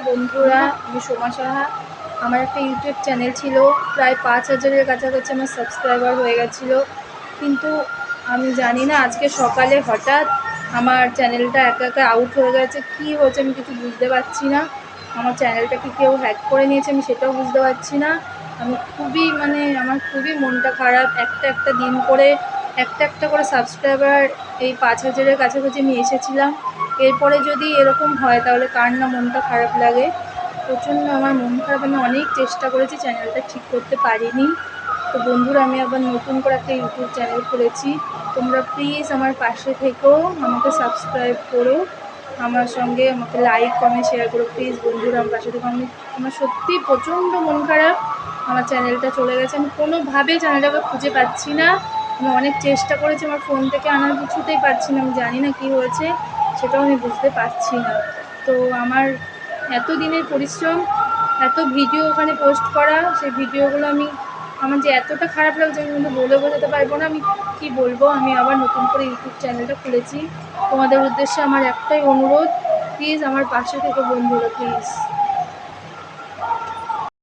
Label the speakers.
Speaker 1: বন্ধুরা, আমি সোমা সাহা। আমার একটা ইউটিউব চ্যানেল ছিল, প্রায় 5,000-এর কাছাকাছি আমার সাবস্ক্রাইবার হয়ে গেছিলো। কিন্তু আমি জানি না, আজকে সকালে হঠাৎ আমার চ্যানেলটা একা একা আউট হয়ে গেছে। কী হয়েছে আমি কিছু বুঝতে পারছি না। আমার চ্যানেলটাকে কেউ হ্যাক করে নিয়েছে, আমি সেটাও বুঝতে পারছি না। আমি খুবই আমার খুবই মনটা খারাপ। একটা দিন করে একটা করে সাবস্ক্রাইবার এই 5,000-এর কাছাকাছি আমি এসেছিলাম। এরপরে যদি এরকম হয় তাহলে কার না মনটা খারাপ লাগে। প্রচণ্ড আমার মন খারাপ। আমি অনেক চেষ্টা করেছি, চ্যানেলটা ঠিক করতে পারিনি। তো বন্ধুরা, আমি আবার নতুন করে একটা ইউটিউব চ্যানেল খুলেছি। তোমরা প্লিজ আমার পাশে থেকো, আমাকে সাবস্ক্রাইব করো, আমার সঙ্গে আমাকে লাইক কমেন্ট শেয়ার করো প্লিজ বন্ধুরা, আমার পাশে থেকো। আমার সত্যিই প্রচণ্ড মন খারাপ। আমার চ্যানেলটা চলে গেছে, আমি কোনোভাবেই চ্যানেলটাকে খুঁজে পাচ্ছি না। আমি অনেক চেষ্টা করেছি, আমার ফোন থেকে আনার কিছুতেই পারছি না। আমি জানি না কী হয়েছে, সেটাও আমি বুঝতে পারছি না। তো আমার এত দিনের পরিশ্রম, এত ভিডিও ওখানে পোস্ট করা, সেই ভিডিওগুলো আমার যে এতটা খারাপ লাগছে আমি কিন্তু বলে বোঝাতে পারবো না। আমি কী বলবো। আমি আবার নতুন করে ইউটিউব চ্যানেলটা খুলেছি। তোমাদের উদ্দেশ্যে আমার একটাই অনুরোধ, প্লিজ আমার পাশে থেকো বন্ধুরা, প্লিজ।